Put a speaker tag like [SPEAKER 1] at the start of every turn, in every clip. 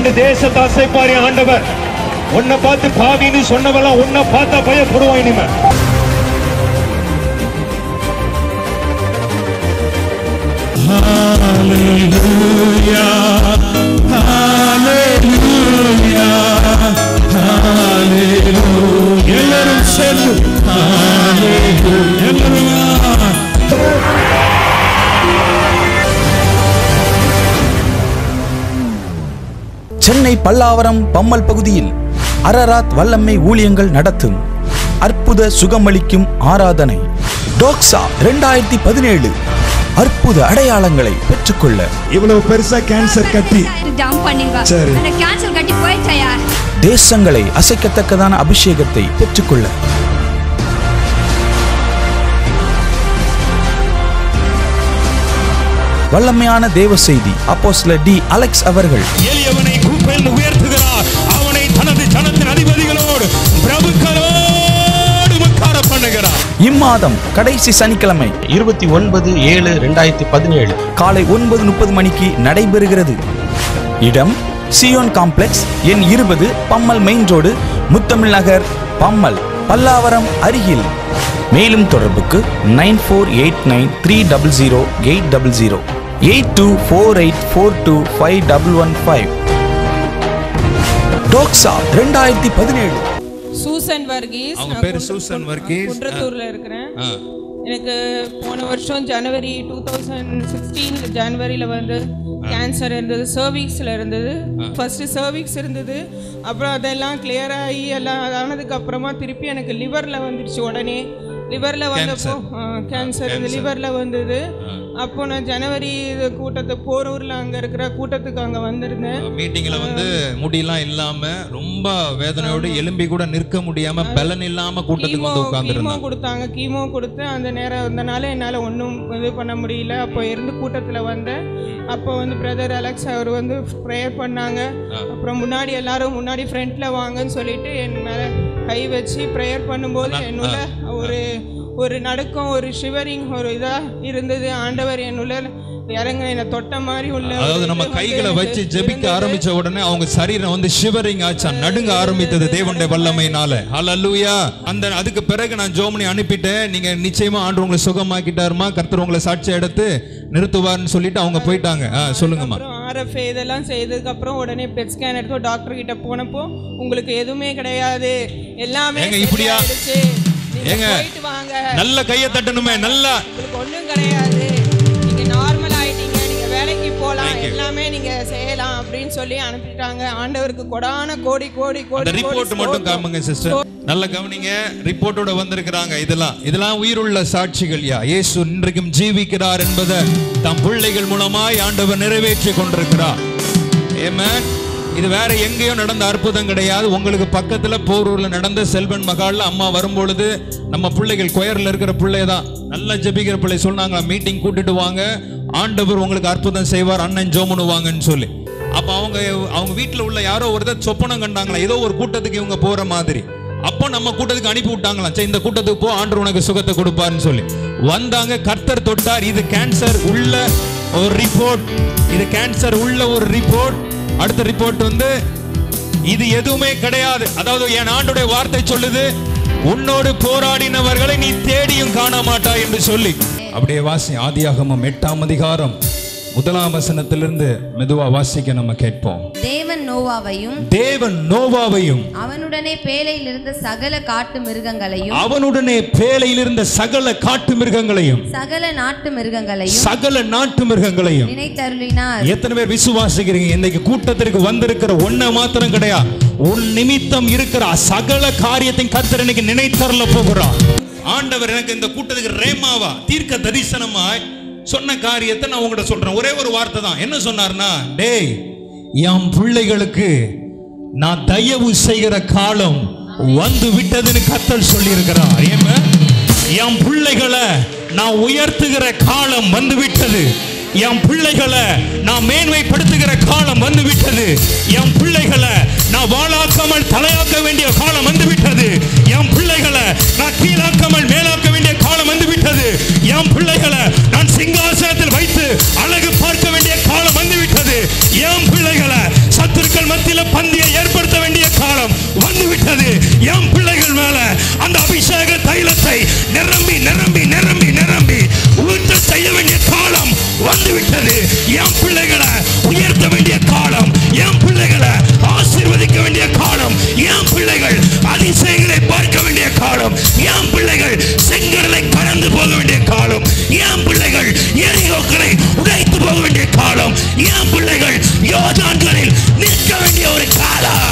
[SPEAKER 1] கொண்டு தேசத்தை அசைப்பாரு ஆண்டவர். உன்னை பார்த்து பாவின்னு சொன்னவெல்லாம் உன்னை பார்த்தா பயப்படுவான் இனிமே.
[SPEAKER 2] Hallelujah, hallelujah, hallelujah. எல்லாரும் சேர்ந்து hallelujah.
[SPEAKER 3] சென்னை பல்லாவரம் பம்மல் பகுதியில் அரராத் வல்லம்மை ஊழியங்கள் நடத்தும் அற்புத சுகமளிக்கும் ஆராதனை டோக்ஸா 2017 அற்புத அடையாளங்களை பெற்றுக்கொள்ள.
[SPEAKER 2] இவ்வளவு பெருசா கேன்சர் கட்டி
[SPEAKER 3] தேசங்களை அசைக்கத்தக்கதான அபிஷேகத்தை பெற்றுக்கொள்ள. வல்லமையான தேவ செய்தி அப்போஸ்தலர் டி. அலெக்ஸ் அவர்கள்
[SPEAKER 1] எளியவனை கூப்பிட்டு உயர்த்துகிறார். அவனை தனது ஜனத்தின் அதிபதிகளோடு பிரபுக்களோடு உட்கார பண்ணுகிறார்.
[SPEAKER 3] இம்மாதம் கடைசி சனிக்கிழமை
[SPEAKER 4] 29/7/2017
[SPEAKER 3] காலை 9:30 மணிக்கு நடைபெறுகிறது. இடம் சியோன் காம்ப்ளெக்ஸ், எண் 20, பம்மல் மெயின் ரோடு, முத்தமிழ் நகர், பம்மல், பல்லாவரம் அருகில். மேலும் தொடர்புக்கு 9489300800 8248425115. டோக்ஸா 2017.
[SPEAKER 5] சூசன் வர்கீஸ்.
[SPEAKER 6] அவங்க பேரு சூசன் வர்கீஸ்.
[SPEAKER 5] குன்றத்தூர்ல இருக்கிறேன். எனக்கு போன வருஷம் ஜனவரி 2016 ஜனவரியில் வந்து கேன்சர் இருந்தது, சர்வீக்ஸில் இருந்தது. ஃபஸ்ட்டு சர்வீக்ஸ் இருந்தது, அப்புறம் அதெல்லாம் கிளியர் ஆகி எல்லாம் ஆனதுக்கு அப்புறமா திருப்பி எனக்கு லிவரில் வந்துடுச்சு. உடனே லிவரில் வந்தப்போ கேன்சர் லிவரில் வந்தது. அப்போ நான் ஜனவரி கூட்டத்துக்கு போரூரில் அங்கே இருக்கிற கூட்டத்துக்கு அங்கே வந்திருந்தேன்.
[SPEAKER 6] மீட்டிங்கில் வந்து முடியெல்லாம் இல்லாமல் ரொம்ப வேதனையோடு எலும்பி கூட நிற்க முடியாமல் பலன் இல்லாமல் கூட்டத்துக்கு வந்து உட்காந்துருந்தேன்.
[SPEAKER 5] கீமோ கொடுத்தாங்க, கீமோ கொடுத்து அந்த நேரம் இருந்தனால என்னால் ஒன்றும் இது பண்ண முடியல. அப்போ இருந்து கூட்டத்தில் வந்தேன். அப்போ வந்து பிரதர் அலெக்ஸ் அவர் வந்து ப்ரேயர் பண்ணாங்க. அப்புறம் முன்னாடி எல்லாரும் முன்னாடி ஃப்ரண்ட்டில் வாங்கன்னு சொல்லிட்டு என் மேலே கை வச்சு ப்ரேயர் பண்ணும்போது என்னுள்ள ஒரு நடுக்கம், ஒரு ஷிவரிங், ஒரு இதாக இருந்தது. ஆண்டவர் என்னுள்ள இறங்க என்னை தொட்ட மாதிரி உள்ள.
[SPEAKER 6] அதாவது நம்ம கைகளை வச்சு ஜெபிக்க ஆரம்பிச்ச உடனே அவங்க சரீரம் வந்து ஷிவரிங் ஆச்சா, நடுங்க ஆரம்பித்தது தேவனுடைய வல்லமையினால. ஹல்லேலூயா. அதுக்கு பிறகு நான் ஜோமனி அனுப்பிட்டேன். நீங்க நிச்சயமா ஆண்டவர் உங்களை சுகமாக்கிட்டாருமா, கர்த்தர் உங்களை சாட்சி எடுத்து நிறுத்துவார்னு சொல்லிட்டு அவங்க போயிட்டாங்க. சொல்லுங்கம்மா.
[SPEAKER 5] RFA இதெல்லாம் செய்ததுக்கு அப்புறம் உடனே பெட் ஸ்கேன் எடுத்து டாக்டர் கிட்ட போனப்போ உங்களுக்கு எதுவுமே கிடையாது, எல்லாமே
[SPEAKER 6] இப்படியா ஏங்க நல்ல கையை தட்டணுமே. நல்லா
[SPEAKER 5] உங்களுக்கு ஒன்றும் கிடையாது, நீங்க நார்மல் ஆயிட்டீங்க, நீங்க வேலைக்கு போகலாம், எல்லாமே நீங்க செய்யலாம் அப்படின்னு சொல்லி அனுப்பிட்டாங்க. ஆண்டவருக்கு கொடான கோடி கோடி கோடி.
[SPEAKER 6] ரிப்போர்ட் மட்டும் காமிங்க சிஸ்டர், நல்ல கவனிங்க. ரிப்போர்ட்டோட வந்திருக்கிறாங்க. இதெல்லாம் உயிருள்ள சாட்சிகள். இயேசு இன்றைக்கும் ஜீவிக்கிறார் என்பதை தம் பிள்ளைகள் மூலமாய் ஆண்டவர் நிறைவேற்றி கொண்டிருக்கிறார். ஆமென். இது வேற எங்கேயோ நடந்த அற்புதம் கிடையாது. உங்களுக்கு பக்கத்துல போரூர்ல நடந்த செல்வன் மகால்ல அம்மா வரும்பொழுது நம்ம பிள்ளைகள் கொயர்ல இருக்கிற பிள்ளைதான், நல்லா ஜெபிக்கிற பிள்ளை சொன்னாங்க, மீட்டிங் கூட்டிட்டு வாங்க, ஆண்டவர் உங்களுக்கு அற்புதம் செய்வார், அண்ணன் ஜோமனுவாங்கன்னு சொல்லி. அப்ப அவங்க வீட்டுல உள்ள யாரோ ஒருத்தர் சொப்பனம் கண்டாங்களா, ஏதோ ஒரு கூட்டத்துக்கு இவங்க போற மாதிரி. அப்போ நம்ம கூட்டத்துக்கு அனுப்பி விட்டாங்களாம், சரி இந்த கூட்டத்துக்கு போ, ஆண்டவர் உனக்கு சுகத்தை கொடுப்பாருன்னு சொல்லி வந்தாங்க. கர்த்தர் தொட்டார். இது கேன்சர் உள்ள ஒரு ரிப்போர்ட், இது கேன்சர் உள்ள ஒரு ரிப்போர்ட். அடுத்த ரிப்போர்ட் வந்து இது எதுவுமே கிடையாது. அதாவது என் ஆண்டோடைய வார்த்தை சொல்லுது, உன்னோடு போராடினவர்களை நீ தேடியும் காண மாட்டாய் என்று சொல்லி. அப்படியே வாசி. ஆதியாகமம் 8ஆம் அதிகாரம் 1ஆம் வசனத்திலிருந்து மெதுவா வாசிக்க நம்ம கேட்போம்.
[SPEAKER 7] தேவன் நோவாவையும்
[SPEAKER 6] அவனுடனே பேழையில் இருந்த சகல காட்டு மிருகங்களையும்
[SPEAKER 7] சகல
[SPEAKER 6] நாட்டு மிருகங்களையும்
[SPEAKER 7] நினைத்தருளினார்.
[SPEAKER 6] எத்தனை பேர் விசுவாசிக்கிறீங்க? இன்னைக்கு கூட்டத்திற்கு வந்திருக்கிற ஒன்ன மாத்திரம் கிடையாது, உன் நிமித்தம் இருக்கிற சகல காரியத்தையும் கர்த்தர் இன்னைக்கு நினைத்தருள போகிறார். ஆண்டவர் எனக்கு இந்த கூட்டத்துக்கு ரேமாவா தீர்க்க தரிசனமாய் சொன்ன காரியத்தை நான் உங்கள்கிட்ட சொல்றேன். ஒரே ஒரு வார்த்தை தான். என்ன சொன்னார்னா, டேய் என் பிள்ளைகளுக்கு நான் தயவு செய்கிற காலம் வந்து விட்டதுன்னு கர்த்தர் சொல்லி இருக்கிறார். என் பிள்ளைகளை நான் உயர்த்துகிற காலம் வந்து விட்டது. என் பிள்ளைகளை நான் மேன்மைப்படுத்துகிற காலம் வந்து விட்டது. என் பிள்ளைகளை நான் வாழாக்காமல் தலையாக்க வேண்டிய காலம் வந்து விட்டது. என் பிள்ளைகளை நான் கீழாக்காமல் மேலாக்க வேண்டிய காலம் வந்து விட்டது. என் பிள்ளைகளை நான் சிங்காசனத்தில் வைத்து அழகு பார்க்க வேண்டிய காலம் வந்து விட்டது. என் பிள்ளைகளை சத்துருக்கள்
[SPEAKER 1] விட்டது. என் பிள்ளைகள் மேல அந்த அபிஷேக தைலத்தை நிரம்பி நிரம்பி நிரம்பி நிரம்பி ஊற்ற செய்ய வேண்டிய காலம் வந்து விட்டது. என் பிள்ளைகளை உயர்த்த வேண்டிய காலம், என் பிள்ளைகளை ஆசீர்வதிக்க வேண்டிய காலம், என் பிள்ளைகள் அதிசயங்களை பார்க்க வேண்டிய காலம், என் பிள்ளைகள் செங்கடலை கடந்து போக வேண்டிய காலம், என் பிள்ளைகள் எரிகோக்களை உடைத்து போக வேண்டிய காலம், என் பிள்ளைகள் யோர்தான்களில் நிற்க வேண்டிய ஒரு காலம்.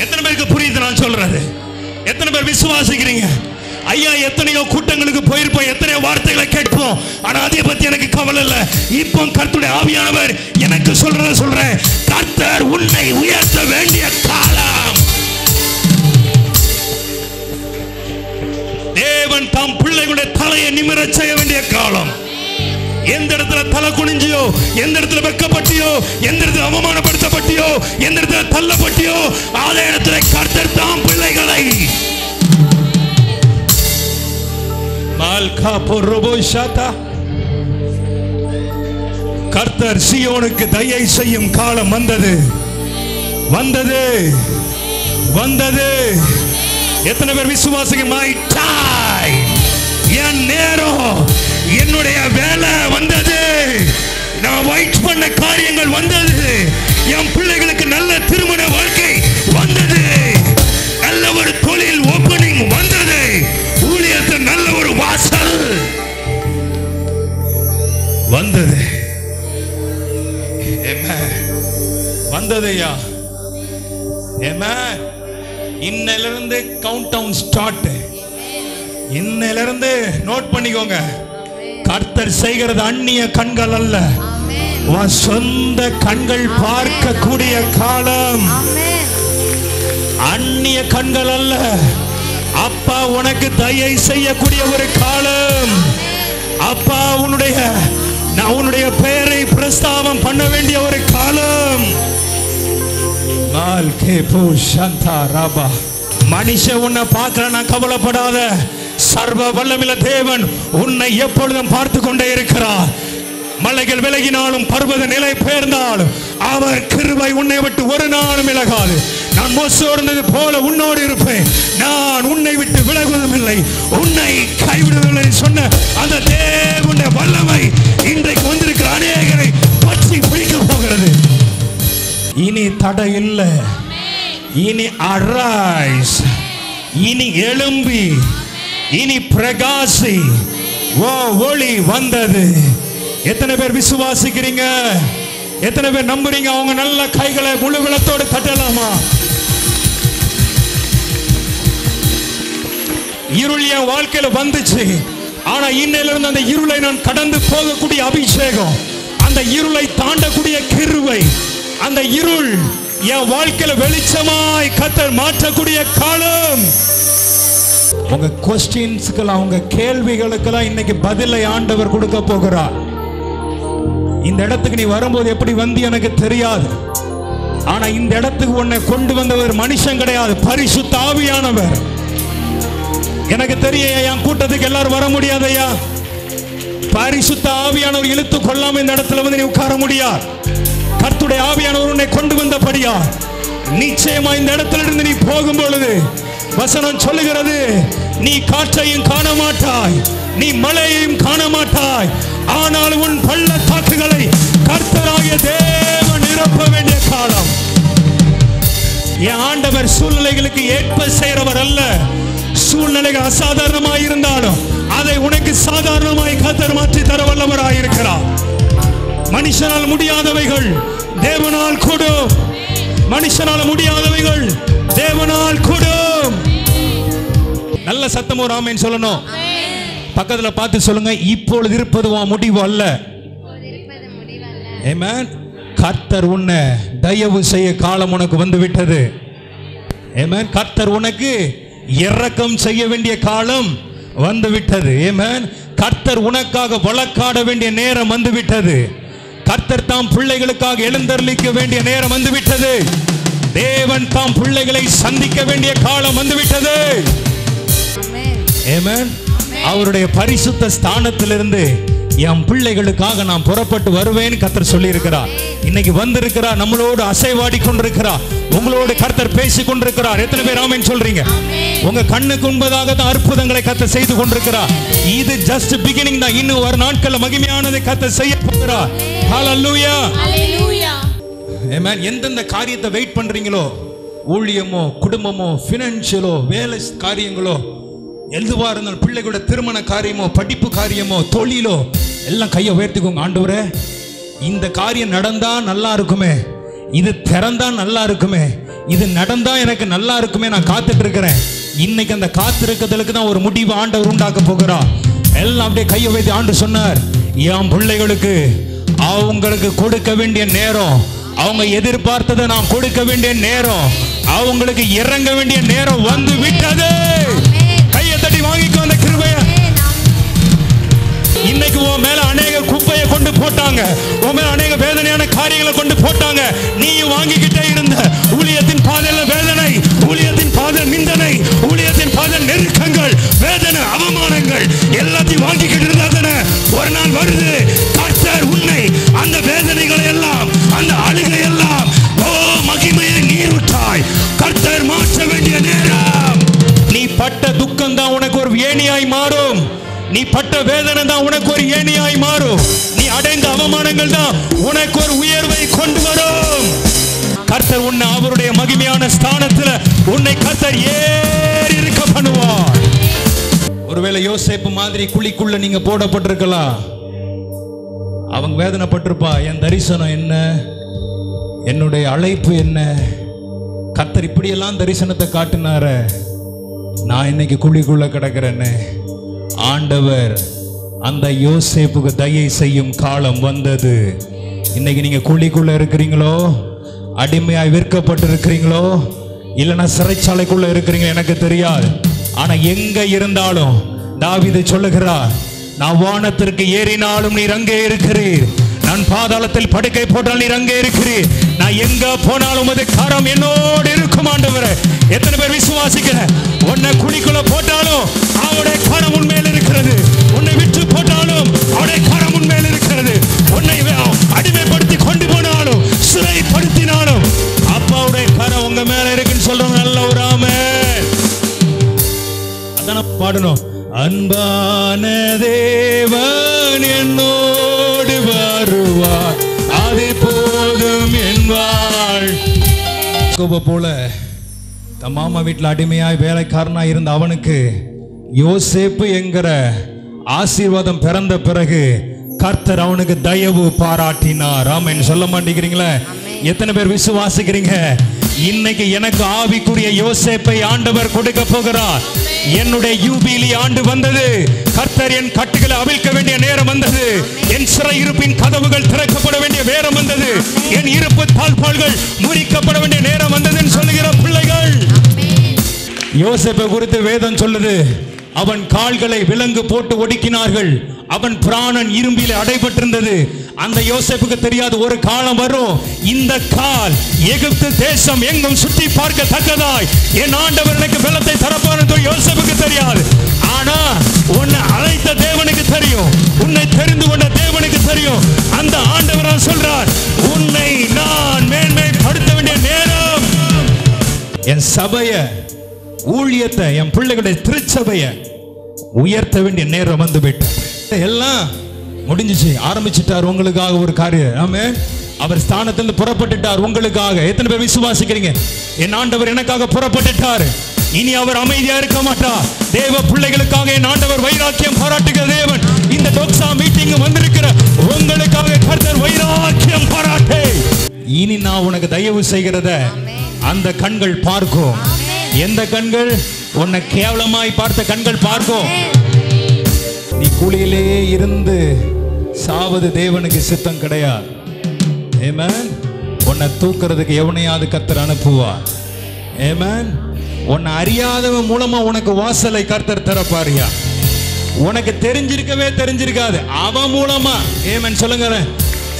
[SPEAKER 1] எத்தனை பேருக்கு புரியுது நான் சொல்றது? எத்தனை பேர் விசுவாசிக்கிறீங்க? ஐயா, எத்தனையோ கூட்டங்களுக்கு போயிருப்போம், எத்தனையோ வார்த்தைகளை கேட்போம், ஆனா அதை பத்தி எனக்கு கவலை இல்லை. இப்போ கர்த்தருடைய ஆவியானவர் எனக்கு சொல்றேன், கர்த்தர் உன்னை உயர்த்த வேண்டிய காலம். தேவன் தாம் பிள்ளைகளுடைய தலையை நிமிரச் செய்ய வேண்டிய காலம். எந்த இடத்துல தலை குனிஞ்சியோ, எந்த இடத்துல வெக்கப்பட்டியோ, எந்த இடத்துல அவமானப்படுத்தப்பட்டியோ, எந்த இடத்துல தள்ளப்பட்டியோ, அதே இடத்துல கர்த்தர் தாம் பிள்ளைகளை கர்த்தர் சீயோனுக்கு தயை செய்யும் காலம் வந்தது வந்தது வந்தது. எத்தனை பேர் விசுவாசிக்க? மை டைம், என் நேரம், என்னுடைய வேலை வந்தது. நான் வெயிட் பண்ண காரியங்கள் வந்தது. என் பிள்ளைகளுக்கு நல்ல திருமண வாழ்க்கை வந்தது, நல்ல ஒரு தொழில் ஓபனிங் வந்தது, ஊழியத்தில் நல்ல ஒரு வாசல் வந்தது. வந்ததையா? இன்னிலிருந்து கவுண்ட் டவுன் ஸ்டார்ட். இன்னிலிருந்து நோட் பண்ணிக்கோங்க, கர்த்தர் செய்கிறது அந்நிய கண்கள் அல்ல, சொந்த கண்கள் பார்க்கக்கூடிய காலம். அந்நிய கண்கள் அல்ல, அப்பா உனக்கு தயை செய்யக்கூடிய ஒரு காலம். அப்பா உன்னுடைய பெயரை பிரஸ்தாபம் பண்ண வேண்டிய ஒரு காலம். மனுஷன் உன்னை பார்க்கல, கவலைப்படாத. சர்வ வல்லமையுள்ள தேவன் உன்னை எப்பொழுதும் பார்த்து கொண்டே இருக்கிறார். மலைகள் விலகினாலும் பர்வத நிலை பெயர்ந்தாலும் அவர் கிருபை உன்னை விட்டு ஒரு நாளும் விலகாது. நான் மோசோடு இருந்தது போல உன்னோடு இருப்பேன், நான் உன்னை விட்டு விலகுவதும் இல்லை, உன்னை கைவிடுவதில்லை சொன்ன அந்த தேவனுடைய வல்லமை இன்றைக்கு வந்திருக்கிற அநேகரை பற்றி பிடிக்க போகிறது. இனி தடை இல்லை, இனி அரைஸ், இனி எழும்பி, இனி பிரகாசி, ஒளி வந்தது. எத்தனை பேர் விசுவாசிக்கிறீங்க? எத்தனை பேர் நம்புறீங்க? அவங்க நல்ல கைகளை முழு விளத்தோடு தட்டலாமா? இருள் என் வாழ்க்கையில வந்துச்சு, ஆனா இன்னையிலிருந்து அந்த இருளை நான் கடந்து போகக்கூடிய அபிஷேகம், அந்த இருளை தாண்டக்கூடிய கிருபை, அந்த இருள் என் வாழ்க்கையில வெளிச்சமாய் கர்த்தர் மாற்றக்கூடிய காலம். உங்க क्वेश्चंसக்குலாம், உங்க கேள்விகளுக்கெல்லாம் இன்னைக்கு பதிலை ஆண்டவர் கொடுக்க போகிறார். இந்த இடத்துக்கு நீ வரும்போது எப்படி வந்து எனக்கு தெரியாது, ஆனா இந்த இடத்துக்கு உன்னை கொண்டு வந்தவர் மனுஷன் கிடையாது, பரிசுத்த ஆவியானவர். எனக்கு தெரியும் என் கூட்டத்துக்கு எல்லாரும் வர முடியாதையா, பரிசுத்த ஆவியானவர் இழுத்து கொள்ளாம இந்த இடத்துல வந்து நீ உட்கார முடியாது. கர்த்தருடைய ஆவியானவர் உன்னை கொண்டு வந்தபடியா நிச்சயமா இந்த இடத்துல இருந்து நீ போகும் பொழுது வசனம் சொல்லுகிறது, நீ காற்றையும் காண மாட்டாய், நீ மழையையும் காண மாட்டாய், ஆனால் உன் பள்ளத்தாக்குகளை கர்த்தராகிய தேவன் நிரப்ப வேண்டிய காலம். என் ஆண்டவர் சூழ்நிலைகளுக்கு ஏற்ப செய்கிறவர் அல்ல. சூழ்நிலைகள் அசாதாரணமாய் இருந்தாலும் அதை உனக்கு சாதாரணமாய் கர்த்தர் மாற்றி தர வல்லவராய் இருக்கிறார். மனுஷனால் முடியாதவைகள் தேவனால் கூடும், மனுஷனால் முடியாதவைகள் தேவனால் கூடும். நல்ல சத்தமோ ஆமென் சொல்லணும். பக்கத்துல பார்த்து சொல்லுங்க, இப்பொழுது இருப்பது உன் முடிவு அல்ல. ஆமென். கர்த்தர் உன்னை தயவு செய்ய காலம் உனக்கு வந்து விட்டது. ஆமென். கர்த்தர் உனக்கு இரக்கம் செய்ய வேண்டிய காலம் வந்து விட்டது. ஆமென். கர்த்தர் உனக்காக வழக்காட வேண்டிய நேரம் வந்து விட்டது. கர்த்தர் தாம் பிள்ளைகளுக்காக எழுந்தருளிக்க வேண்டிய நேரம் வந்து விட்டது. தேவன் தாம் பிள்ளைகளை சந்திக்க வேண்டிய காலம் வந்து விட்டது. ஆமென். அவருடைய பரிசுத்த ஸ்தானத்திலிருந்து என் பிள்ளைகளுக்காக நான் புறப்பட்டு வருவேன் கர்த்தர் சொல்லி இருக்கிறார். இன்னைக்கு வந்திருக்கிறார், நம்மளோடு அசைவாடி கொண்டிருக்கிறார், உங்களோடு கர்த்தர் பேசி கொண்டிருக்கிறார். எத்தனை பேர் ஆமென் சொல்றீங்க? உங்க கண்ணுக்கு முன்பதாக தான் அற்புதங்களை கர்த்தர் செய்து கொண்டிருக்கிறார். இது ஜஸ்ட் பிகினிங் தான். இன்னும் ஒரு நாட்கள்ல மகிமையானதை கர்த்தர் செய்ய போகிறார். ஹalleluya ஹalleluya ஆமென். எந்தெந்த காரியத்தை வெயிட் பண்றீங்களோ, ஊழியமோ, குடும்பமோ, ஃபினான்ஷியலோ, வேலை காரியங்களோ, எதுவா இருந்தாலும், பிள்ளைகளோட திருமண காரியமோ, படிப்பு காரியமோ, தொழிலோ, எல்லாம் கையை உயர்த்திக்கோங்க. ஆண்டவரே, இந்த காரியம் நடந்தா நல்லா இருக்குமே, இது திறந்தா நல்லா இருக்குமே, இது நடந்தா எனக்கு நல்லா இருக்குமே, நான் காத்துட்டு இருக்கிறேன். இன்னைக்கு அந்த காத்திருக்கிறதுக்கு தான் ஒரு முடிவு ஆண்டவர் உண்டாக்க போகிறார். எல்லாம் அப்படியே கையை வைத்து ஆண்டு சொன்னார், என் பிள்ளைகளுக்கு அவங்களுக்கு கொடுக்க வேண்டிய நேரம், அவங்க எதிர்பார்த்ததை நான் கொடுக்க வேண்டிய நேரம், அவங்களுக்கு இறங்க வேண்டிய நேரம் வந்து விட்டது. கையை தட்டி வாங்கிக்கோ அந்த கிருபைய. இன்னைக்கு உன் மேல அநேக குப்பையை கொண்டு போட்டாங்க, உன் மேல அநேக வேதனையான காரியங்களை கொண்டு போட்டாங்க. நீயும் வாங்கிக்கிட்டே இருந்த ஊழியத்தின் பாதையில வேதனை, ஊழியத்தின் பாதை நிந்தனை, ஊழியத்தின் பாதை நெருக்கங்கள், வேதனை, அவமானங்கள் எல்லாத்தையும் வாங்கிக்கிட்டு இருந்தாதானே. ஒரு நாள் வருது, கர்த்தர் உன்னை அந்த வேதனைகளை எல்லாம், அந்த அழுகை எல்லாம், ஓ மகிமையை நீர் விட்டாய், கர்த்தர் மாற்ற வேண்டிய நேரம். நீ பட்ட துக்கம் தான் உனக்கு ஒரு ஏணியாய் மாறும். நீ பட்ட வேதனை தான் உனக்கு ஒரு ஏணியாய் மாறும். நீ அடைந்த அவமானங்கள் தான் உனக்கு ஒரு உயர்வை கொண்டு வரும். கர்த்தர் உன்னை அவருடைய மகிமையான ஸ்தானத்துல உன்னை கர்த்தர் ஏறி இருக்க பண்ணுவார். ஒருவேளை யோசேப்பு மாதிரி குழிக்குள்ள நீங்க போடப்பட்டிருக்கலாம். அவங்க வேதனைப்பட்டிருப்பா, என் தரிசனம் என்ன, என்னுடைய அழைப்பு என்ன, கர்த்தர் இப்படியெல்லாம் தரிசனத்தை காட்டினார, நான் இன்னைக்கு குழிக்குள்ள கிடக்கிறேன்னு. ஆண்டவர் அந்த யோசேப்புக்கு தயை செய்யும் காலம் வந்தது. இன்னைக்கு நீங்க குழிக்குள்ள இருக்கிறீங்களோ, அடிமையாய் விற்கப்பட்டு இருக்கிறீங்களோ, இல்லைன்னா சிறைச்சாலைக்குள்ள இருக்கிறீங்க, எனக்கு தெரியாது. ஆனா எங்க இருந்தாலும் தாவீது சொல்லுகிறார், நான் வானத்திற்கு ஏறினாலும் நீர் அங்கே இருக்கிறீர், நான் பாதாளத்தில் படுக்கை போட்டால் நீர் அங்கே இருக்கிறீர், நான் எங்க போனாலும் அது கரம் என்னோடு இருக்கும். ஆண்டவரே, எத்தனை பேர் விசுவாசிக்கிற? உன்னை குழிக்குள்ள போட்டாலும் அவருடைய கரம் உன்மேல் இருக்கிறது, உன்னை விட்டு போட்டாலும் அவருடைய கரம் உன்மேல் இருக்கிறது, உன்னை அடிமைப்படுத்தி கொண்டு போனாலும் சிறைப்படுத்தினாலும் அப்பாவுடைய கரம் உங்க மேல இருக்குன்னு சொல்றோம். நல்ல ஒரு ஆமென். அதான பாடணும். அன்பான தேவன் என்னோடு வருவார், அது போதும் என்பாள். போல தன் மாமா வீட்டில் அடிமையாய் வேலைக்காரனாய் இருந்த அவனுக்கு யோசேப்பு என்கிற ஆசீர்வாதம் பிறந்த பிறகு கர்த்தர் அவனுக்கு தயவு பாராட்டினார். ஆமென். சொல்ல மாட்டேங்கிறீங்களே? எத்தனை பேர் விசுவாசிக்கிறீங்க? இன்னைக்கு எனக்கு ஆவிக்குரிய யோசேப்பை ஆண்டவர் கொடுக்க போகிறார். என்னுடைய யூபிலி ஆண்டு வந்தது. கர்த்தர் என் கட்டுகளை அவிழ்க்க வேண்டிய நேரம் வந்தது. என் சிறை இருப்பின் கதவுகள் திறக்கப்பட வேண்டிய நேரம் வந்தது. என் இருப்பு தாழ்பாள்கள் முறிக்கப்பட வேண்டிய நேரம் வந்ததுன்னு சொல்லுகிற பிள்ளைகள். யோசேப்பை குறித்து வேதம் சொல்லுது, அவன் கால்களை விலங்கு போட்டு ஒடுக்கினார்கள், அவன் பிராணன் இரும்பில் அடைபட்டிருந்தது. அந்த யோசேப்புக்கு தெரியாது, ஒரு காலம் வரும், இந்த கால் எகிப்து தேசம் எங்கும் சுற்றி பார்க்கத்தக்கதாய் என் ஆண்டவர் எனக்கு பலத்தை தரப்பார் என்று யோசேப்புக்கு தெரியாது. ஆனா உன்னை அழைத்த தேவனுக்கு தெரியும், உன்னை தெரிந்து கொண்ட தேவனுக்கு தெரியும். அந்த ஆண்டவர் சொல்றார், உன்னை நான் மேன்மைப்படுத்த வேண்டிய நேரம், என் சபைய, ஊழியத்தை, என் பிள்ளைகளுடைய திருச்சபைய உயர்த்த வேண்டிய நேரம் வந்து விட்டது. எல்லாம் முடிஞ்சிச்சு, ஆரம்பிச்சிட்டார் உங்களுக்காக ஒரு காரியம். ஆமென். அவர் ஸ்தானத்திலிருந்து புறப்பட்டுட்டார் உங்களுக்காக. எத்தனை பேர் விசுவாசிக்கிறீங்க? என் ஆண்டவர் எனக்காக புறப்பட்டுட்டார், இனி அவர் அமைதியா இருக்க மாட்டார். தேவ பிள்ளைகளுக்காக என் ஆண்டவர் வைராக்கியம் பாராட்டுகிற தேவன். இந்த டோக்ஸா மீட்டிங் வந்திருக்கிற உங்களுக்காக கர்த்தர் வைராக்கியம் பாராட்டே. இனி நான் உனக்கு தயவு செய்கிறத அந்த கண்கள் பார்க்கும். எந்த கண்கள்? உன்னை கேவலமாய் பார்த்த கண்கள் பார்க்கும். நீ குழியிலே இருந்து சாவது தேவனுக்கு சித்தம் கிடையாது. ஆமென். உன்னை தூக்குறதுக்கு எவனையாவது கர்த்தர் அனுப்புவார். ஆமென். உன்னை அறியாதவன் மூலமா உனக்கு வாசலை கர்த்தர் திறப்பாரியா. உனக்கு தெரிஞ்சிருக்காது, அவன் மூலமா. ஆமென். சொல்லுங்க.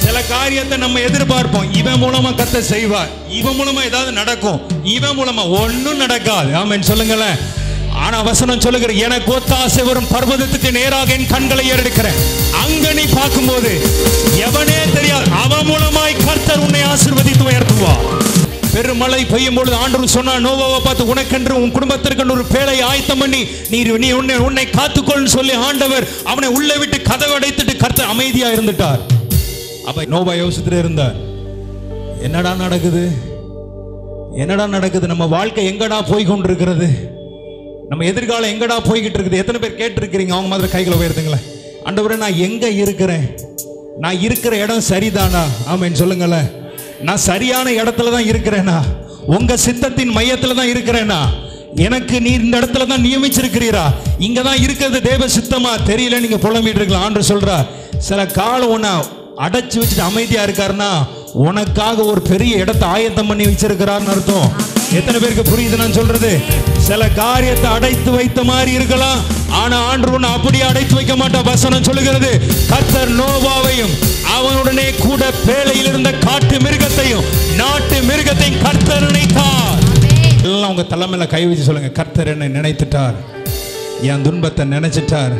[SPEAKER 1] சில காரியத்தை நம்ம எதிர்பார்ப்போம், இவன் மூலமா கர்த்தர் செய்வார், இவன் மூலமா ஏதாவது நடக்கும், இவன் மூலமா ஒன்னும் நடக்காது. ஆமென். சொல்லுங்களேன். ஆனா வசனம் சொல்லுகிற, எனக்கு ஒத்தாசை வரும் பர்வதத்துக்கு நேராக என் கண்களை ஏறெடுக்கிறேன், அங்க நீ பார்க்கும்போது எவனே தெரியாது, அவன் மூலமாய் கர்த்தர் உன்னை ஆசீர்வதித்து உயர்த்துவார். பெருமழை பெய்யும் பொழுது ஆண்டவர் சொன்னார், நோவாவை பார்த்து, உனக்கென்று உன் குடும்பத்திற்கு ஒரு பேழை ஆயத்தம் பண்ணி நீ உன்னை காத்துக்கொள்னு சொல்லி ஆண்டவர் அவனை உள்ளே விட்டு கதவை அடைத்துட்டு கர்த்தர் அமைதியா இருந்துட்டார். அப்ப நோவா யோசித்துட்டு இருந்தார், என்னடா நடக்குது, என்னடா நடக்குது, நம்ம வாழ்க்கை எங்கடா போய் கொண்டிருக்கிறது, நம்ம எதிர்காலம் எங்கடா போய்கிட்டு இருக்குது. எத்தனை பேர் கேட்டிருக்கிறீங்க? அவங்க மாதிரி கைகளை உயர்த்துங்களேன். ஆண்டவரே, நான் எங்க இருக்கிறேன், நான் இருக்கிற இடம் சரிதானா? ஆமென் சொல்லுங்களேன். நான் சரியான இடத்துல தான் இருக்கிறேனா? உங்க சித்தத்தின் மையத்துல தான் இருக்கிறேனா? எனக்கு நீ இந்த இடத்துல தான் நியமிச்சிருக்கிறீரா? இங்க தான் இருக்கிறது தேவ சித்தமா? தெரியல, நீங்க புலம்பிட்டு இருக்கலாம். ஆண்டவர் சொல்றா, சில காலம் உன்னை அடைச்சு வச்சுட்டு அமைதியா இருக்காருன்னா உனக்காக ஒரு பெரிய இடத்தை ஆயத்தம் பண்ணி வச்சிருக்கிறார்னு அர்த்தம். எத்தனை பேருக்கு புரியுது நான் சொல்றது? சில காரியத்தை அடைத்து வைத்த மாதிரி இருக்கலாம், ஆனா ஆண்டவர் உன்னை அப்படியே அடைத்து வைக்க மாட்டா. வசனம் சொல்லுகிறது, கர்த்தர் நோவாவையும் அவனுடனே கூட பேழையில் இருந்த காட்டு மிருகத்தையும் நாட்டு மிருகத்தையும் கர்த்தர் நினைத்தார். எல்லாம் உங்க தலைமையில கை வச்சு சொல்லுங்க, கர்த்தர் என்னை நினைத்துட்டார், என் துன்பத்தை நினைச்சிட்டார்,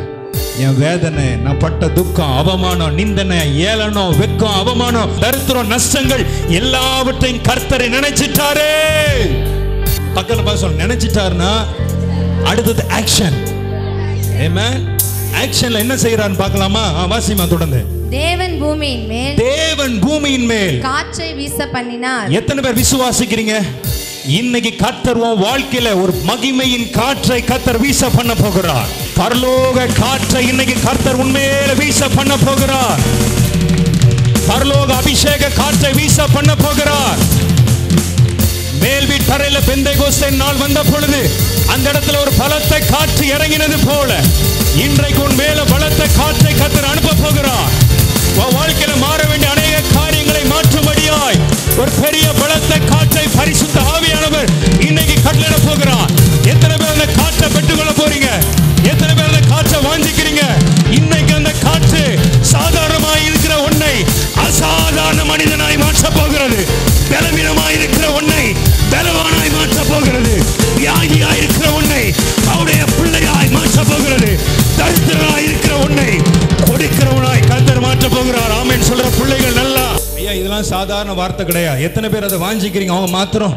[SPEAKER 1] என் வேதனை, நான் பட்ட துக்கம், அவமானம், நிந்தனை, ஏளனம், வெக்கம், அவமானம், தரித்திரம், நஷ்டங்கள் எல்லாவற்றையும் கர்த்தரை நினைச்சிட்டாரே. பக்கத்துல பார்த்து சொல்ல, நினைச்சிட்டாருன்னா அடுத்தது ஆக்ஷன். ஆமென். ஆக்ஷன்ல என்ன செய்யறான்னு பார்க்கலாமா? வாசிமா தொடர்ந்து.
[SPEAKER 4] தேவன் பூமியின் மேல் காற்றை வீச பண்ணினார்.
[SPEAKER 1] எத்தனை பேர் விசுவாசிக்கிறீங்க? இன்னைக்கு கர்த்தர் உன் வாழ்க்கையில ஒரு மகிமையின் காற்றை கர்த்தர் வீச பண்ண போகிறார். பரலோக காற்றை இன்னைக்கு கர்த்தர் உண்மையில வீச பண்ண போகிறார். பரலோக அபிஷேக காற்றை வீச பண்ண போகிறார். மேல் வீட்டறையில பெந்தேகோஸ்தே நாள் வந்த பொழுது அந்த இடத்துல ஒரு பலத்த காற்று இறங்கினது போல இன்றைக்கு உன் மேல பலத்த காற்றை கர்த்தர் அனுப்ப போகிறார். வாழ்க்கையில மாற வேண்டிய அநேக காரியங்களை மாற்றும்படியாய் ஒரு பெரிய பலத்த காற்றை பரிசுத்த ஆவியானவர் இன்னைக்கு கட்டளையிட போகிறார். எத்தனை பேர் அந்த காற்றை பெற்றுக்கொள்ள போறீங்க? எத்தனை பேர் அந்த காற்றை வாஞ்சிக்கிறீங்க? இன்னைக்கு அந்த காற்று சாதாரணமாய் இருக்கிற உன்னை அசாதாரண மனிதனாய் மாற்ற போகிறது. பலவீனமாய் இருக்கிற உன்னை பலவானாய் மாற்ற போகிறது. வியாதியாய் இருக்கிற உன்னை அவருடைய பிள்ளையாய் மாற்ற போகிறது. தரித்திரனாய் இருக்கிற உன்னை கொடுக்கிறவனாய் கர்த்தர் மாற்ற போகிறார். ஆமென் சொல்ற பிள்ளைகள் நல்லா. ஐயா, இதெல்லாம் சாதாரண வார்த்தை கிடையாது. எத்தனை பேர் அதை வாஞ்சிக்கிறீங்க? அவங்க மாத்திரம்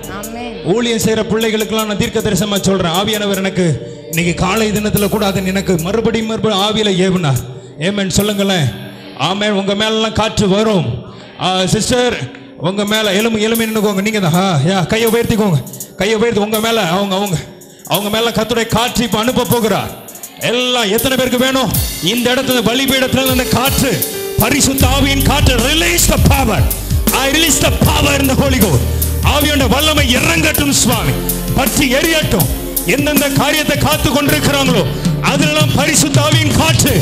[SPEAKER 1] ஊழியம் செய்யற பிள்ளைகளுக்கெல்லாம் நான் தீர்க்க தரிசனமா சொல்றேன். ஆவியானவர் எனக்கு இன்னைக்கு காலை தினத்துல கூட அதை எனக்கு மறுபடியும் ஆவியில ஏவினார். ஆமென் சொல்லுங்களேன். ஆமென். உங்க மேலாம் காற்று வரும். சிஸ்டர், உங்க மேல எலும்பி நின்னுக்கோங்க. நீங்க தான் கையை உயர்த்திக்கோங்க. கையை உயர்த்தி உங்க மேல அவங்க மேல கர்த்தருடைய காற்று இப்ப அனுப்ப போகிறார். எல்லாம் எத்தனை பேருக்கு வேணும்? இந்த இடத்துல பலிபீடத்துல அந்த காற்று, பரிசுத்த ஆவியின் காற்று, release the power. I release the power in the holy ghost. ஆவியோட வல்லமை இறங்கட்டும் சுவாமி, பற்றி எரியட்டும். எந்தெந்த காரியத்தை காத்து கொண்டிருக்கிறாங்களோ அதெல்லாம் பரிசுத்த ஆவியின் காற்று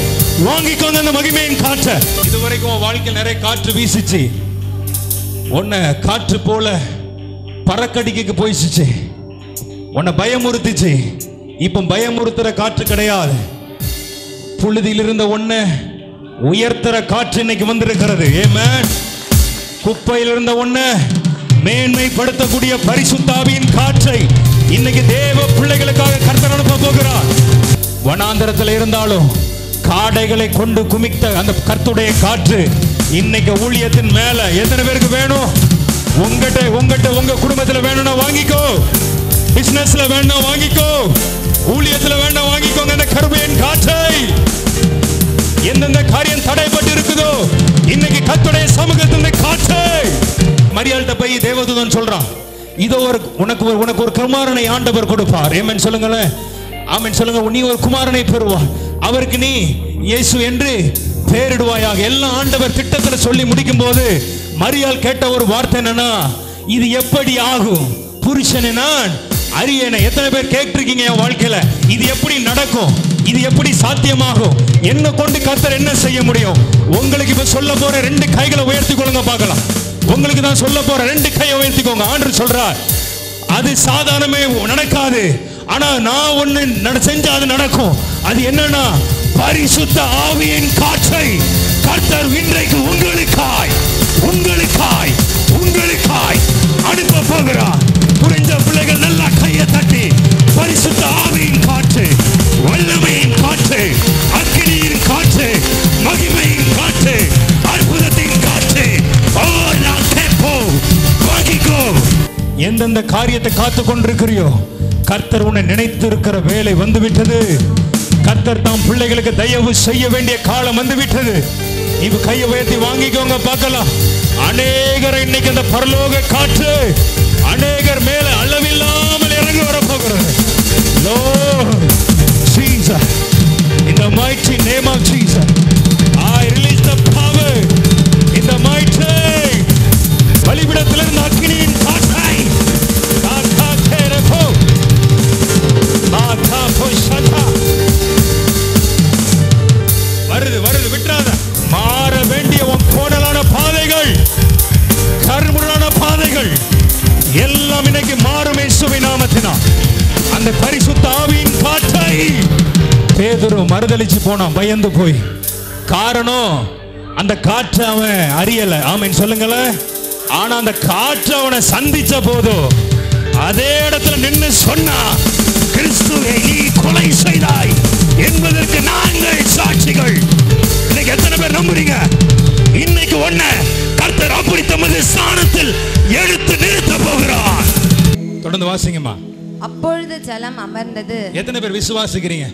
[SPEAKER 1] வாங்கிக்கோங்க. அந்த மகிமையின் காற்று. இதுவரைக்கும் வாழ்க்கையில் நிறைய காற்று வீசிச்சு, உன்னை காற்று போல பறக்கடிக்கு போயிடுச்சு, உன்னை பயமுறுத்துச்சு. இப்ப பயமுறுத்துற காற்று கிடையாது. புழுதியில் இருந்த உன்னை உயர்த்துற காற்று இன்னைக்கு வந்திருக்கிறது. ஆமென். குப்பையில் இருந்த உன்னை மேன்மைப்படுத்தக்கூடிய பரிசுத்த ஆவியின் காற்றை இன்னைக்கு தேவ பிள்ளைகளுக்காக கர்த்தர் அனுப்ப போகிறார். வனாந்தரத்தில் இருந்தாலும் காடைகளை கொண்டு குமித்த அந்த கர்த்தருடைய காற்று இன்னைக்கு ஊழியத்தின் மேல எத்தனை பேருக்கு வேணும்? உங்ககிட்ட உங்க குடும்பத்துல வேணும்னா வாங்கிக்கோ, பிசினஸ்ல வேணும் வாங்கிக்கோ, ஊழியத்துல வேண்டாம் வாங்கிக்கோங்க. அந்த கர்த்தரின் காற்றை எந்தெந்த காரியம் தடைப்பட்டு இருக்குதோ இன்னைக்கு கர்த்தருடைய சமூகத்தின் காற்றை. மரியாள்கிட்ட போய் தேவதூதன் சொல்றான், இதோ உனக்கு ஒரு குமாரனை ஆண்டவர் கொடுப்பார். ஆமென் சொல்லுங்களேன். ஆமென் சொல்லுங்க. நீ ஒரு குமாரனை பெறுவார், அவருக்கு நீ இயேசு என்று பெயரிடுவாயாக. எல்லாம் ஆண்டவர் திட்டத்துல சொல்லி முடிக்கும் போது மரியாள் கேட்ட ஒரு வார்த்தை என்னன்னா, இது எப்படி ஆகும்? புருஷனை நான் அறியேனே. எத்தனை பேர் கேட்டிருக்கீங்க என் வாழ்க்கையில இது எப்படி நடக்கும், இது எப்படி சாத்தியமாகும், என்ன கொண்டு கர்த்தர் என்ன செய்ய முடியும்? உங்களுக்கு இப்ப சொல்ல போற ரெண்டு கைகளை உயர்த்தி கொள்ளுங்க பார்க்கலாம். உங்களுக்கு தான் சொல்ல போற ரெண்டு கையை உயர்த்திக்கோங்க. ஆண்டவர் சொல்றார், அது சாதாரணமே நடக்காது, ஆனா நான் ஒண்ணு செஞ்சா அது நடக்கும். அது என்னன்னா, பரிசுத்த ஆவியின் காற்றை கர்த்தர் இன்றைக்கு உங்களுக்காய் அனுப்ப போகிறார். புரிஞ்ச பிள்ளைகள் நல்லா கையை தட்டி, பரிசுத்த ஆவியின் காற்று, வல்லமையின் காற்று, அக்கினியின் காற்று, மகிமையின் எந்தெந்த காரியத்தை காத்து கொண்டிருக்கிறியோ கர்த்தர் உன்னை நினைத்து இருக்கிற வேலை வந்துவிட்டது. கர்த்தர் தாம் பிள்ளைகளுக்கு தயவு செய்ய வேண்டிய காலம் வந்துவிட்டது. இப்ப கையை உயர்த்தி வாங்கிக்கோங்க பார்க்கலாம். அநேகர் இன்னைக்கு அந்த பரலோக காற்று அநேகர் மேல அளவில்லாமல் இறங்கி வர போகிறது. Lord Jesus, in the mighty name of Jesus, I release the power in the mighty பலிபீடத்திலிருந்து அக்கினியின் காற்றை காக்காதேரகோ மாதா போஷதா வருது விட்டுறாத. மாற வேண்டிய உன் கோணலான பாதைகள், கர்முறான பாதைகள் எல்லாம் இன்னைக்கு மாறும் இயேசுவின் நாமத்தினால். அந்த பரிசுத்த ஆவியின் காற்றை பேதுரு மறுதலிச்சு போனான், பயந்து போய். காரணம் அந்த காற்றை அவன் அறியல. ஆமென் சொல்லுங்களேன். ஆனா அந்த காற்று அவனை சந்திச்ச போது அதே இடத்துல நின்று சொன்னா, கிறிஸ்துவை நீ கொலை செய்தாய் என்பதற்கு நாங்கள் சாட்சிகள். இன்னைக்கு எத்தனை பேர் நம்புறீங்க? இன்னைக்கு ஒண்ணு கர்த்தர் அப்படி தமது ஸ்தானத்தில் எடுத்து நிறுத்த போகிறார். தொடர்ந்து வாசிங்கம்மா.
[SPEAKER 4] அப்பொழுது ஜலம் அமர்ந்தது.
[SPEAKER 1] எத்தனை பேர் விசுவாசிக்கிறீங்க?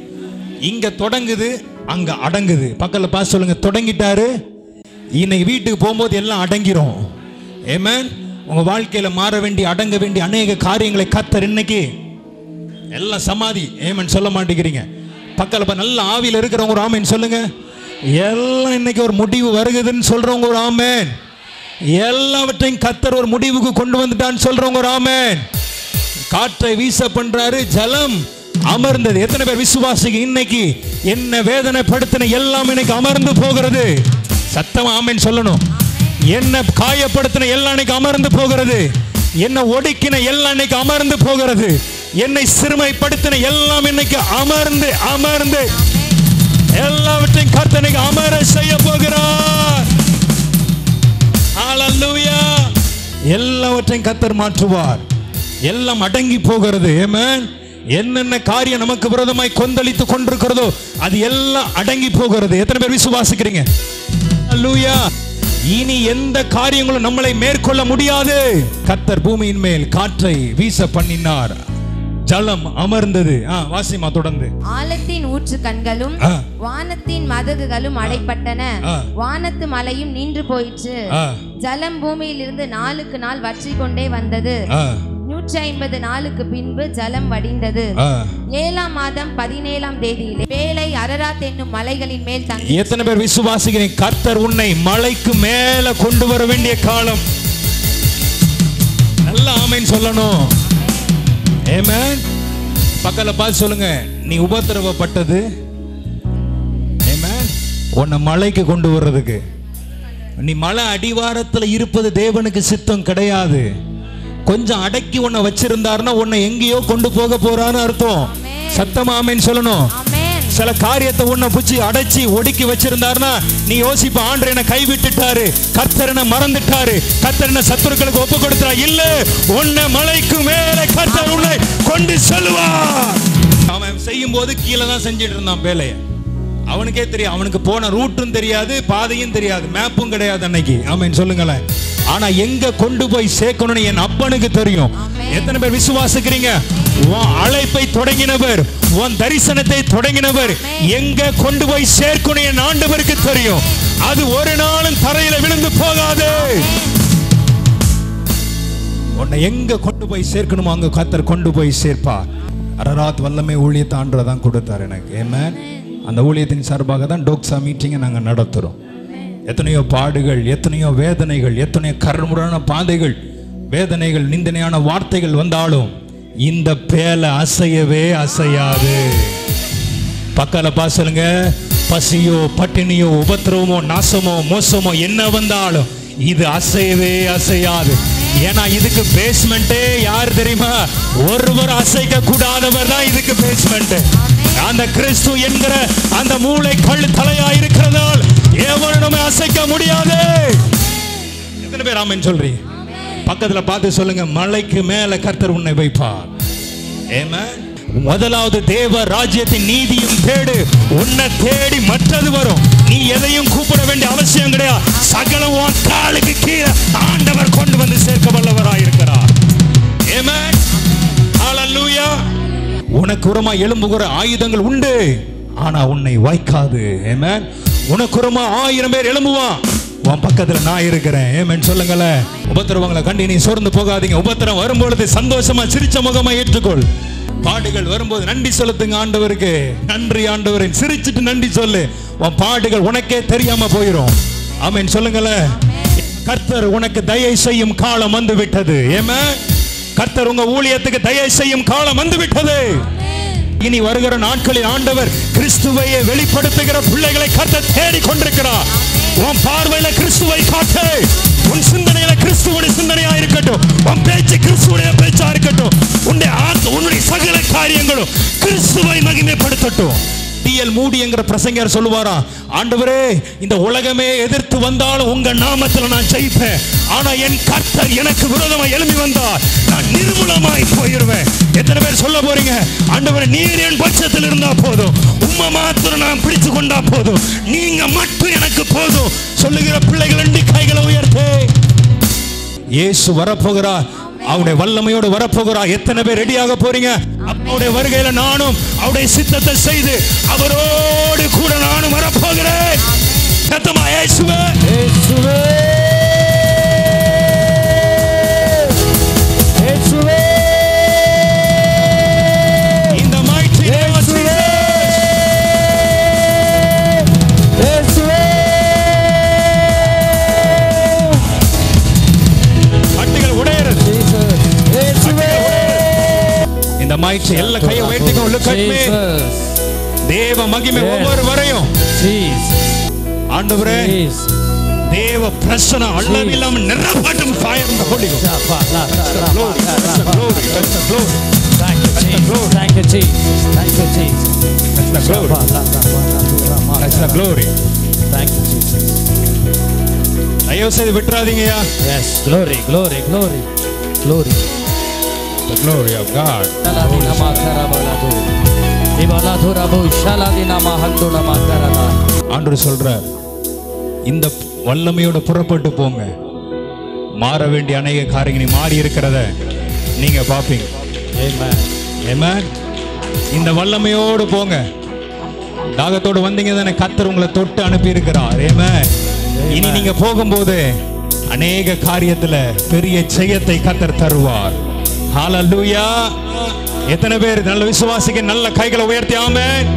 [SPEAKER 1] இங்க தொடங்குது, அங்க அடங்குது. பக்கத்துல பார்த்து சொல்லுங்க, தொடங்கிட்டாரு. இன்னைக்கு வீட்டுக்கு போகும்போது எல்லாம் அடங்கிரும். ஆமென். உங்க வாழ்க்கையில மாற வேண்டிய, அடங்க வேண்டிய அநேக காரியங்களை கர்த்தர் இன்னைக்கு எல்லாம் சமாதி. ஆமென் சொல்ல மாட்டேங்கிறீங்க. பக்கத்துல நல்ல ஆவியில இருக்கிறவங்க ஒரு ஆமென் சொல்லுங்க. எல்லாம் இன்னைக்கு ஒரு முடிவு வருகுதுன்னு சொல்றவங்க ஒரு ஆமென். எல்லாவற்றையும் கர்த்தர் ஒரு முடிவுக்கு கொண்டு வந்துட்டான்னு சொல்றவங்க ஒரு ஆமென். காற்றை வீச பண்றாரு, ஜலம் அமர்ந்தது. எத்தனை பேர் விசுவாசிங்க? இன்னைக்கு என்ன வேதனைப்படுத்தின எல்லாம் இன்னைக்கு அமர்ந்து போகிறது. சத்தமா ஆமென் சொல்லணும். என்ன காயப்படுத்தின எல்லாம் இன்னைக்கு அமர்ந்து போகிறது. என்ன ஒடுக்கின எல்லாம் இன்னைக்கு அமர்ந்து போகிறது. என்னை சிறுமைப்படுத்தின எல்லாம் இன்னைக்கு அமர்ந்து அமர்ந்து எல்லாவற்றையும் கர்த்தர் இன்னைக்கு அமர செய்ய போகிறார். ஹalleluya. எல்லாவற்றையும் கர்த்தர் மாற்றுவார். எல்லாம் அடங்கி போகிறது. ஆமென். என்னென்ன காரியம் நமக்கு விரோதமாய் கொந்தளித்து கொண்டிருக்கிறதோ அது எல்லாம் அடங்கி போகிறது. எத்தனை பேர் விசுவாசிக்கிறீங்க? ஹalleluya. இனி எந்த காரியங்களும் நம்மளை மேற்கொள்ள முடியாது. கர்த்தர் பூமியின் மேல் காற்றை வீச பண்ணினார், ஜலம் அமர்ந்தது. வாசிமா தொடர்ந்து.
[SPEAKER 4] ஆலத்தின் ஊற்று கண்களும் வானத்தின் மதகுகளும் அடைப்பட்டன. வானத்து மலையும் நின்று போயிற்று. ஜலம் பூமியில் இருந்து நாளுக்கு நாள் வற்றிக் கொண்டே வந்தது. 150 நாளுக்கு பின்பு ஜலம் வடிந்தது. 7ஆம் மாதம் 17ஆம் தேதியிலே பேலை அரராத் என்னும் மலைகளின் மேல் தங்கி. எத்தனை பேர் விசுவாசிக்கிறீங்க? கர்த்தர் உன்னை மலைக்கு மேல கொண்டு வர வேண்டிய காலம். நல்ல ஆமென் சொல்லணும். ஆமென். பக்கத்துல பார்த்து சொல்லுங்க, நீ உபத்திரவப்பட்டது ஆமென் உன்னை மலைக்கு கொண்டு வர்றதுக்கு. நீ மலை அடிவாரத்துல இருப்பது தேவனுக்கு சித்தம் கிடையாது. கொஞ்சம் அடக்கி உன்னை வச்சிருந்தாருன்னா உன்னை எங்கேயோ கொண்டு போக போறான்னு அர்த்தம். சத்தமா ஆமென் சொல்லணும். சில காரியத்தை உன்னை புச்சி அடைச்சி ஒடுக்கி வச்சிருந்தாருன்னா நீ யோசிப்ப, ஆண்டவர் என்ன கைவிட்டுட்டாரு, கர்த்தர் என்ன மறந்துட்டாரு, கர்த்தர் என்ன சத்துருக்களுக்கு ஒப்பு கொடுத்தா. இல்ல, உன்னை மலைக்கு மேல கர்த்தர் உன்னை கொண்டு செல்வார். அவன் செய்யும் போது கீழே தான் செஞ்சிட்டு இருந்தான் வேலையை. அவனுக்கே தெரியும், அவனுக்கு போன ரூட்டும் தெரியாது, பாதையும் தெரியாது, மேப்பும் கிடையாது அன்னைக்கு. ஆமென் சொல்லுங்களேன். ஆனா எங்க கொண்டு போய் சேர்க்கணும்னு என் அப்பனுக்கு தெரியும். எத்தனை பேர் விசுவாசிக்கிறீங்க? உன் அழைப்பை தொடங்கினவர், உன் தரிசனத்தை தொடங்கினவர், எங்க கொண்டு போய் சேர்க்கணும் என் ஆண்டவருக்கு தெரியும். அது ஒரு நாளும் தரையில விழுந்து போகாது. உன்னை எங்க கொண்டு போய் சேர்க்கணுமோ அங்க கர்த்தர் கொண்டு போய் சேர்ப்பார். அரராத் வல்லமை ஊழியத்தை ஆண்டவர் தான் கொடுத்தார் எனக்கு. ஆமென். அந்த ஊழியத்தின் சார்பாக தான் டோக்ஸா மீட்டிங்கை நாங்கள் நடத்துகிறோம். எத்தனையோ பாடுகள், எத்தனையோ வேதனைகள், எத்தனையோ கருமுறான பாதைகள், வேதனைகள், நிந்தனையான வார்த்தைகள் வந்தாலும் இந்த பேலை அசையவே அசையாது. பக்கத்துல பாசலுங்க, பசியோ பட்டினியோ உபத்திரவமோ நாசமோ மோசமோ என்ன வந்தாலும் இது அசையவே அசையாது. ஏன்னா இதுக்கு பேஸ்மெண்டே யார் தெரியுமா? ஒருவர் அசைக்க கூடாதவர் தான் இதுக்கு பேஸ்மெண்ட். அந்த கிறிஸ்து என்கிற அந்த மூளை கல் தலையா இருக்கிறதால் எவனும் அசைக்க முடியாது. எத்தனை பேர் ஆமென் சொல்றீங்க? பக்கத்துல பார்த்து சொல்லுங்க, மலைக்கு மேல கர்த்தர் உன்னை வைப்பார். ஆமென். முதலாவது தேவ ராஜ்யத்தின் நீதியும் தேடு, உன்னை தேடி மற்றது வரும். நீ எதையும் கூப்பிட வேண்டிய அவசியம் கிடையாது. சகலம் உன் காலுக்கு கீழே ஆண்டவர் கொண்டு வந்து சேர்க்க வல்லவராயிருக்கிறார். உனக்கு உரமா எழும்புகிற ஆயுதங்கள் உண்டு, ஆனா உன்னை வாய்க்காது. ஆமென். உனக்கு உரமா 1000 பேர் எழும்புவான், உன் பக்கத்துல நான் இருக்கிறேன். ஆமென் சொல்லுங்களேன். உபத்திரவங்களை கண்டு நீ சோர்ந்து போகாதீங்க. உபத்திரம் வரும்பொழுது சந்தோஷமா சிரிச்ச முகமா ஏற்றுக்கொள். பாடுகள் வரும்போது நன்றி செலுத்துங்க ஆண்டவருக்கு. நன்றி ஆண்டவரே, சிரிச்சிட்டு நன்றி சொல்லு. உன் பாடுகள் உனக்கே தெரியாம போயிடும். ஆமென் சொல்லுங்களேன். கர்த்தர் உனக்கு தயை செய்யும் காலம் வந்து விட்டது. ஆமென். கர்த்தர் உங்க ஊழியத்துக்கு தயை செய்யும் காலம் வந்து விட்டது. இனி வருகிற நாட்களில் ஆண்டவர் கிறிஸ்துவையே வெளிப்படுத்துகிற பிள்ளைகளை கர்த்தர் தேடி கொண்டிருக்கிறார். உன் பார்வையில கிறிஸ்துவை காட்டு. உன் சிந்தனையில கிறிஸ்துவுடைய சிந்தனையா இருக்கட்டும். உன் பேச்சு கிறிஸ்துவுடைய பேச்சா இருக்கட்டும். உன்னுடைய சகல காரியங்களும் கிறிஸ்துவை மகிமைப்படுத்தட்டும். டிஎல் மூடி என்கிற பிரசங்கர் சொல்லுவாரா, ஆண்டவரே இந்த உலகமே எதிர்த்து வந்தாலும் உங்க நாமத்துல நான் ஜெயிப்பேன். ஆனா என் கர்த்தர் எனக்கு விரோதமா எழும்பி வந்தார், நான் நிர்மூலமாய் போயிருவேன். எத்தனை பேர் சொல்ல போறீங்க, ஆண்டவரே நீர் என் பட்சத்தில் இருந்தா போதும், உம்மை மாத்திரம் நான் பிடிச்சு கொண்டா போதும், நீங்க மட்டும் எனக்கு போதும் சொல்லுகிற பிள்ளைகள் 2 கைகளை உயர்த்து. இயேசு வரப்போகிறார், அவருடைய வல்லமையோடு வரப்போகிறார். எத்தனை பேர் ரெடியாக போறீங்க? அவருடைய வருகையில நானும் அவருடைய சித்தத்தை செய்து அவரோடு கூட நானும் வரப்போகிறேன். சத்தமா இயேசுவே, இயேசுவே, இயேசுவே. இந்த mighty name of Jesus. இயேசுவே. கட்டுகள் உடையறது. இயேசுவே. இந்த mighty எல்லா கையை உயர்த்திக்கோ. Look at me. தேவ மகிமை ஒவ்வொரு வரையும். ஆண்டவரே தேவ பிரசன்னம் அளவில்லாம நிரப்பட்டும். fire in the Holy Ghost. Glory. Thank you Jesus. Thank you Jesus. Thank you Jesus. That's the glory. That's the glory. Thank you Jesus. தயவு செய்து விட்டுறாதீங்கயா. Yes, glory, glory, glory, glory. The glory of God. ஆண்டவர் சொல்றார், இந்த வல்லமையோட புறப்பட்டு போங்க. மாற வேண்டிய அநேக காரியங்கள் மாறி இருக்கிறத நீங்க பாப்பீங்க. ஆமென். இந்த வல்லமையோடு போங்க. தாகத்தோடு வந்தீங்க தானே, கர்த்தர் உங்களை தொட்டு அனுப்பி இருக்கிறார். ஆமென். இனி நீங்க போகும்போது அநேக காரியத்துல பெரிய ஜெயத்தை கர்த்தர் தருவார். ஹalleluya. எத்தனை பேர் நல்ல விசுவாசிக்க நல்ல கைகளை உயர்த்தி ஆமென்.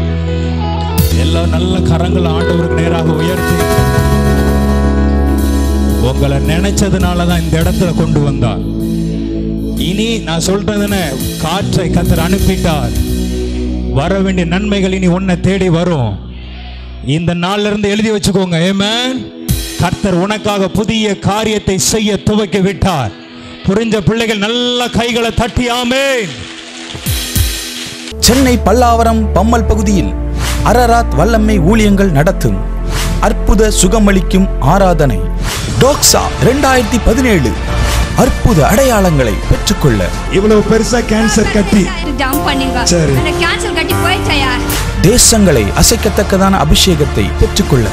[SPEAKER 4] எல்லா நல்ல கரங்களை ஆண்டவருக்கு நேராக உயர்த்தி, உங்களை நினைச்சதுனால தான் இந்த இடத்துல கொண்டு வந்தார். இனி நான் சொல்றதுன்னு காற்றை கர்த்தர் அனுப்பிட்டார். வர வேண்டிய நன்மைகள் இனி உன்னை தேடி வரும். இந்த நாள்ல இருந்து எழுதி வச்சுக்கோங்க. ஆமென். கர்த்தர் உனக்காக புதிய காரியத்தை செய்ய துவக்கி விட்டார். புரிஞ்ச பிள்ளைகள் நல்ல கைகளை தட்டி ஆமென்.
[SPEAKER 3] சென்னை பல்லாவரம் பம்மல் பகுதியில் அரராத் வல்லமை ஊழியங்கள் நடத்தும் அற்புத சுகமளிக்கும் ஆராதனை டோக்ஸா 2017 அற்புத அடையாளங்களை பெற்றுக்கொள்ள.
[SPEAKER 2] இவ்வளவு பெருசா கேன்சர் கட்டி சரி,
[SPEAKER 7] அந்த கேன்சர் கட்டி போயிடுச்சையா.
[SPEAKER 3] தேசங்களை அசைக்கத்தக்கதான அபிஷேகத்தை பெற்றுக்கொள்ள.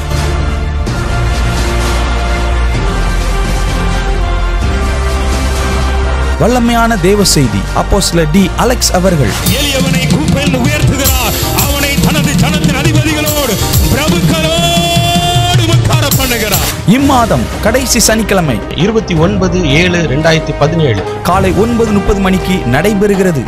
[SPEAKER 3] வல்லமையான தேவ செய்தி அப்போஸ்தலர் டி. அலெக்ஸ் அவர்கள்
[SPEAKER 1] எளியவனை கூப்பிட்டு உயர்த்துகிறார். அவனை தனது ஜனத்தின் அதிபதிகளோடு பிரபுக்களோடு உட்கார பண்ணுகிறார்.
[SPEAKER 3] இம்மாதம் கடைசி சனிக்கிழமை
[SPEAKER 8] 29/7/2017
[SPEAKER 3] காலை 9:30 மணிக்கு நடைபெறுகிறது.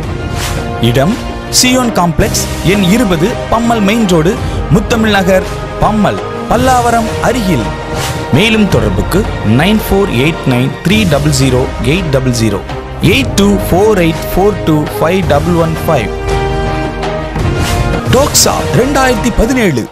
[SPEAKER 3] இடம் சியோன் காம்ப்ளெக்ஸ், எண் 20, பம்மல் மெயின் ரோடு, முத்தமிழ் நகர், பம்மல், பல்லாவரம் அருகில். மேலும் தொடர்புக்கு 9489300800 8248425115. டோக்ஸா 2017.